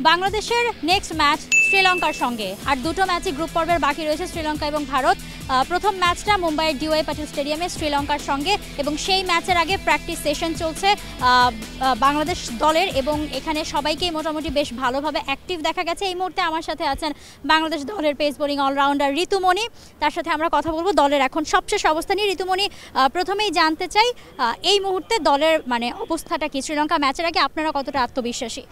বাংলাদেশের next match শ্রীলঙ্কার সঙ্গে, আর দুটো ম্যাচই গ্রুপ পর্বের বাকি রয়েছে, শ্রীলঙ্কা এবং ভারত। প্রথম ম্যাচটা মুম্বাইয়ের ডিওয়াই পাটিল স্টেডিয়ামে শ্রীলঙ্কার সঙ্গে, এবং সেই ম্যাচের আগে প্র্যাকটিস সেশন চলছে বাংলাদেশ দলের, এবং এখানে সবাইকেই মোটামুটি বেশ ভালোভাবে অ্যাক্টিভ দেখা গেছে। এই মুহূর্তে আমার সাথে আছেন বাংলাদেশ দলের পেস বোলিং অলরাউন্ডার ঋতুমণি, তার সাথে আমরা কথা বলবো দলের এখন সবশেষ অবস্থা নিয়ে। ঋতুমণি, প্রথমেই জানতে চাই এই মুহূর্তে দলের মানে অবস্থাটা কি, শ্রীলঙ্কা ম্যাচের আগে আপনারা কতটা আত্মবিশ্বাসী?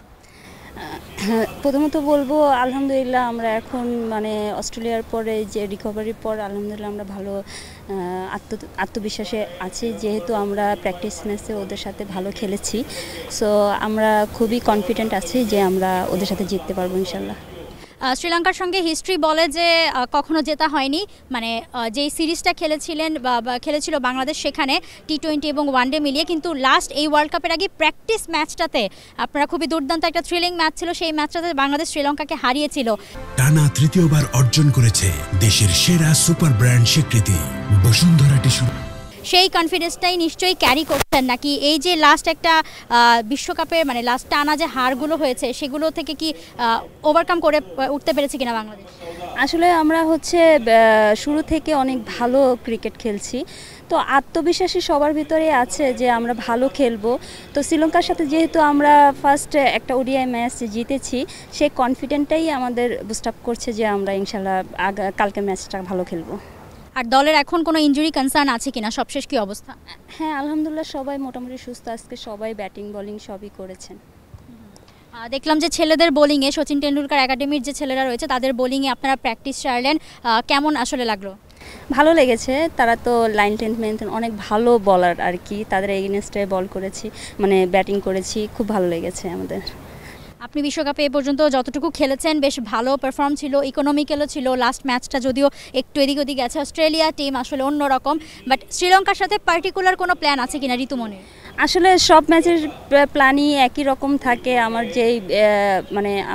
প্রথমত বলবো আলহামদুলিল্লাহ, আমরা এখন মানে অস্ট্রেলিয়ার পরে যে রিকভারির পর আলহামদুলিল্লাহ আমরা ভালো আত্মবিশ্বাসে আছি, যেহেতু আমরা প্র্যাকটিস ম্যাচে ওদের সাথে ভালো খেলেছি। সো আমরা খুবই কনফিডেন্ট আছি যে আমরা ওদের সাথে জিততে পারবো ইনশাল্লাহ। শ্রীলঙ্কার সঙ্গে হিস্ট্রি বলে যে কখনো জেতা হয়নি, মানে যেই সিরিজটা খেলেছিলেন বা খেলেছিল বাংলাদেশ সেখানে টি-20 এবং ওয়ানডে মিলিয়ে, কিন্তু লাস্ট এই ওয়ার্ল্ড কাপের আগে প্র্যাকটিস ম্যাচটাতে আপনারা খুবই দুর্দান্ত একটা থ্রিলিং ম্যাচ ছিল, সেই ম্যাচটাতে বাংলাদেশ শ্রীলঙ্কাকে হারিয়েছিল। টানা তৃতীয়বার অর্জন করেছে দেশের সেরা সুপার ব্র্যান্ড স্বীকৃতি বসুন্ধরা টিস্যু। সেই কনফিডেন্সটাই নিশ্চয়ই ক্যারি করছেন নাকি? এই যে লাস্ট একটা বিশ্বকাপের মানে লাস্ট টানা যে হারগুলো হয়েছে সেগুলো থেকে কি ওভারকাম করে উঠতে পেরেছে কিনা বাংলাদেশ? আসলে আমরা শুরু থেকে অনেক ভালো ক্রিকেট খেলছি, তো আত্মবিশ্বাসী সবার ভিতরে আছে যে আমরা ভালো খেলবো। তো শ্রীলঙ্কার সাথে যেহেতু আমরা ফার্স্ট একটা ওডিআই ম্যাচ জিতেছি, সেই কনফিডেন্টটাই আমাদের বুস্ট আপ করছে যে আমরা ইনশাল্লাহ কালকে ম্যাচটা ভালো খেলবো। আর দলের এখন কোনো ইনজুরি কনসার্ন আছে কিনা? সবশেষ কি অবস্থা? হ্যাঁ, আলহামদুলিল্লাহ সবাই মোটামুটি সুস্থ, আজকে সবাই ব্যাটিং বোলিং সবই করেছেন। দেখলাম যে ছেলেদের বোলিংয়ে সচিন টেন্ডুলকার একাডেমির যে ছেলেরা রয়েছে তাদের বোলিংয়ে আপনারা প্র্যাকটিস সারলেন, কেমন আসলে লাগলো? ভালো লেগেছে, তারা তো লাইন টেন্থ মেনটেন অনেক ভালো বলার আর কি, তাদের এগেনস্টে বল করেছি, মানে ব্যাটিং করেছি, খুব ভালো লেগেছে আমাদের। আপনি বিশ্বকাপে এ পর্যন্ত যতটুকু খেলেছেন বেশ ভালো পারফর্ম ছিল, ইকোনমিক্যালও ছিল। লাস্ট ম্যাচটা যদিও একটু এদিক ওদিক গেছে, অস্ট্রেলিয়া টিম আসলে অন্যরকম, বাট শ্রীলঙ্কার সাথে পার্টিকুলার কোনো প্ল্যান আছে কিনা ঋতুমণির? আসলে সব ম্যাচের প্ল্যানই একই রকম থাকে।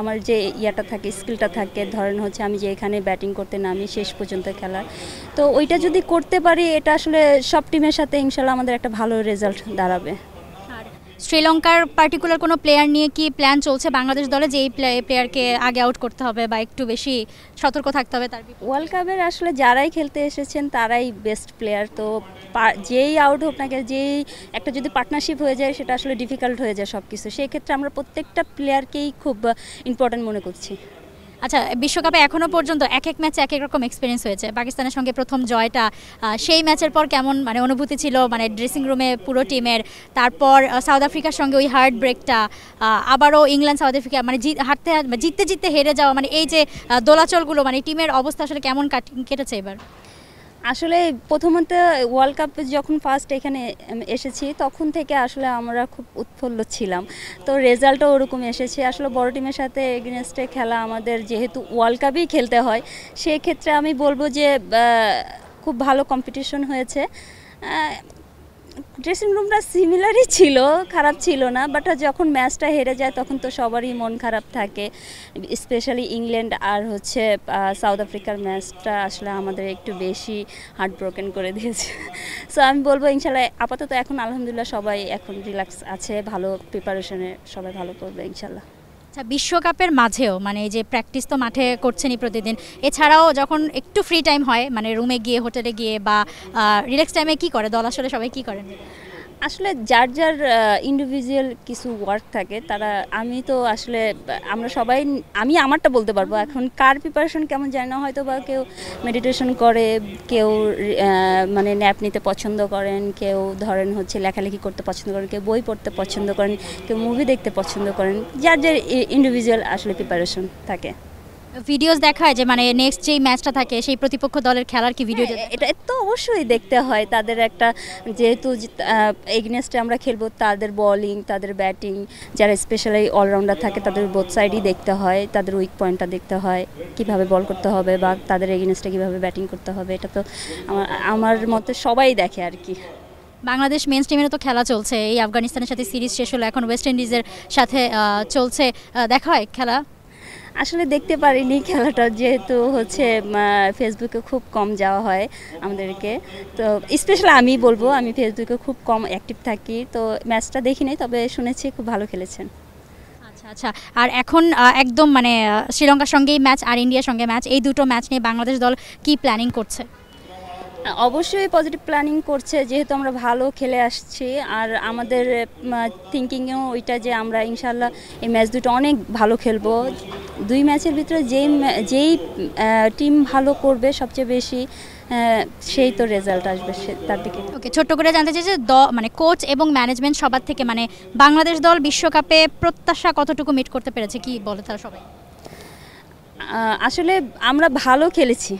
আমার যে ইয়াটা থাকে, স্কিলটা থাকে, ধরেন হচ্ছে আমি যে এখানে ব্যাটিং করতে নামি শেষ পর্যন্ত খেলার, তো ওইটা যদি করতে পারি এটা আসলে সব টিমের সাথে ইনশাল্লাহ আমাদের একটা ভালো রেজাল্ট দাঁড়াবে। শ্রীলঙ্কার পার্টিকুলার কোনো প্লেয়ার নিয়ে কি প্ল্যান চলছে বাংলাদেশ দলে, যে এই প্লেয়ারকে আগে আউট করতে হবে বা একটু বেশি সতর্ক থাকতে হবে তার? ওয়ার্ল্ড কাপের আসলে যারাই খেলতে এসেছেন তারাই বেস্ট প্লেয়ার, তো যেই আউট হোক না, যেই একটা যদি পার্টনারশিপ হয়ে যায় সেটা আসলে ডিফিকাল্ট হয়ে যায় সব কিছু। সেই ক্ষেত্রে আমরা প্রত্যেকটা প্লেয়ারকেই খুব ইম্পর্ট্যান্ট মনে করছি। আচ্ছা, বিশ্বকাপে এখনও পর্যন্ত এক এক ম্যাচে এক এক রকম এক্সপিরিয়েন্স হয়েছে। পাকিস্তানের সঙ্গে প্রথম জয়টা, সেই ম্যাচের পর কেমন মানে অনুভূতি ছিল মানে ড্রেসিং রুমে পুরো টিমের? তারপর সাউথ আফ্রিকার সঙ্গে ওই হার্ট ব্রেকটা, আবারও ইংল্যান্ড সাউথ আফ্রিকা মানে জিততে জিততে হেরে যাওয়া, মানে এই যে দোলাচলগুলো, মানে টিমের অবস্থা আসলে কেমন কেটেছে এবার? আসলে প্রথমত ওয়ার্ল্ড কাপে যখন ফার্স্ট এখানে এসেছি তখন থেকে আসলে আমরা খুব উৎফুল্ল ছিলাম, তো রেজাল্টও ওরকম এসেছে। আসলে বড় টিমের সাথে এগেনস্টে খেলা, আমাদের যেহেতু ওয়ার্ল্ড কাপেই খেলতে হয়, সেক্ষেত্রে আমি বলবো যে খুব ভালো কম্পিটিশন হয়েছে। ড্রেসিং রুমটা সিমিলারই ছিল, খারাপ ছিল না, বাট যখন ম্যাচটা হেরে যায় তখন তো সবারই মন খারাপ থাকে, স্পেশালি ইংল্যান্ড আর হচ্ছে সাউথ আফ্রিকার ম্যাচটা আসলে আমাদের একটু বেশি হার্ট ব্রোকেন করে দিয়েছে। সো আমি বলবো ইনশাল্লাহ আপাতত এখন আলহামদুলিল্লাহ সবাই এখন রিল্যাক্স আছে, ভালো প্রিপারেশনে সবাই ভালো করবে ইনশাল্লাহ। আচ্ছা, বিশ্বকাপের মাঝেও মানে যে প্র্যাকটিস তো মাঠে করছেনই প্রতিদিন, এছাড়াও যখন একটু ফ্রি টাইম হয় মানে রুমে গিয়ে, হোটেলে গিয়ে বা রিল্যাক্স টাইমে কি করে দল, আসলে সবাই কি করেন? আসলে যার যার ইন্ডিভিজুয়াল কিছু ওয়ার্ক থাকে, আমি তো আসলে আমি আমারটা বলতে পারবো। এখন কার প্রিপারেশন কেমন জানি না, হয়তো বা কেউ মেডিটেশন করে, কেউ মানে ন্যাপ নিতে পছন্দ করেন, কেউ ধরেন হচ্ছে লেখালেখি করতে পছন্দ করেন, কেউ বই পড়তে পছন্দ করেন, কেউ মুভি দেখতে পছন্দ করেন, যার যার ইন্ডিভিজুয়াল আসলে প্রিপারেশন থাকে। ভিডিওস দেখায় যে মানে নেক্সট যেই ম্যাচটা থাকে সেই প্রতিপক্ষ দলের খেলার কি ভিডিও? এটা তো অবশ্যই দেখতে হয়, তাদের একটা যেহেতু এগেনস্টে আমরা খেলবো, তাদের বোলিং, তাদের ব্যাটিং, যারা স্পেশালি অলরাউন্ডার থাকে তাদের বোথ সাইডই দেখতে হয়, তাদের উইক পয়েন্টটা দেখতে হয়, কিভাবে বল করতে হবে বা তাদের এগেনস্টে কীভাবে ব্যাটিং করতে হবে, এটা তো আমার মতে সবাই দেখে আর কি। বাংলাদেশ মেন্স টিমেরও তো খেলা চলছে, এই আফগানিস্তানের সাথে সিরিজ শেষ হলো, এখন ওয়েস্ট ইন্ডিজের সাথে চলছে, দেখা হয় খেলা? আসলে দেখতে পারিনি খেলাটা, যেহেতু হচ্ছে ফেসবুকে খুব কম যাওয়া হয় আমাদেরকে, তো স্পেশালি আমি বলবো আমি ফেসবুকে খুব কম অ্যাক্টিভ থাকি, তো ম্যাচটা দেখিনি, তবে শুনেছি খুব ভালো খেলেছেন। আচ্ছা, আচ্ছা, আর এখন একদম মানে শ্রীলঙ্কার সঙ্গেই ম্যাচ আর ইন্ডিয়ার সঙ্গে ম্যাচ, এই দুটো ম্যাচ নিয়ে বাংলাদেশ দল কি প্ল্যানিং করছে? অবশ্যই পজিটিভ প্ল্যানিং করছে, যেহেতু আমরা ভালো খেলে আসছি। আর আমাদের থিঙ্কিংয়েও ওইটা যে আমরা ইনশাল্লাহ এই ম্যাচ দুটো অনেক ভালো খেলবো। দুই ম্যাচের ভিতরে যেই টিম ভালো করবে সবচেয়ে বেশি, সেই তো রেজাল্ট আসবে তার দিকে। ওকে, ছোট্ট করে জানতে চাই যে মানে কোচ এবং ম্যানেজমেন্ট সবার থেকে মানে বাংলাদেশ দল বিশ্বকাপে প্রত্যাশা কতটুকু মিট করতে পেরেছে, কি বলে তারা সবাই? আসলে আমরা ভালো খেলেছি,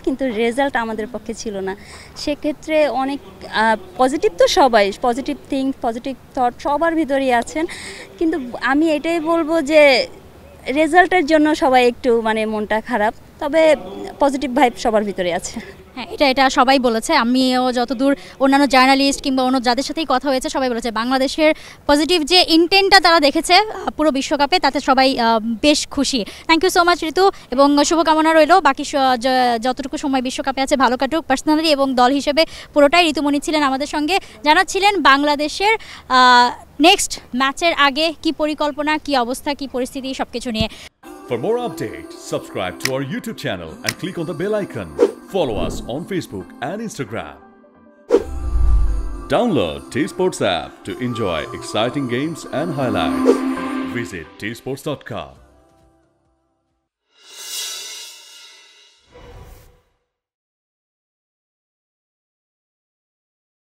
কিন্তু রেজাল্ট আমাদের পক্ষে ছিল না। সেক্ষেত্রে অনেক পজিটিভ তো সবাই, পজিটিভ পজিটিভ থট সবার ভিতরেই আছেন, কিন্তু আমি এটাই বলবো যে রেজাল্টের জন্য সবাই একটু মানে মনটা খারাপ, তবে পজিটিভ ভাইব সবার ভিতরে আছে। হ্যাঁ, এটা সবাই বলেছে। আমিও যতদূর অন্যান্য জার্নালিস্ট কিংবা অন্য যাদের সাথেই কথা হয়েছে সবাই বলেছে বাংলাদেশের পজিটিভ যে ইন্টেন্টটা তারা দেখেছে পুরো বিশ্বকাপে, তাতে সবাই বেশ খুশি। থ্যাংক ইউ সো মাচ ঋতু, এবং শুভকামনা রইল বাকি যতটুকু সময় বিশ্বকাপে আছে ভালো কাটুক। পার্সোনালি এবং দল হিসেবে পুরোটাই ঋতুমণি ছিলেন আমাদের সঙ্গে, জানাচ্ছিলেন বাংলাদেশের নেক্সট ম্যাচের আগে কি পরিকল্পনা, কি অবস্থা, কি পরিস্থিতি সবকিছু নিয়ে। For more updates, subscribe to our YouTube channel and click on the bell icon. Follow us on Facebook and Instagram. Download T-Sports app to enjoy exciting games and highlights. Visit tsports.com.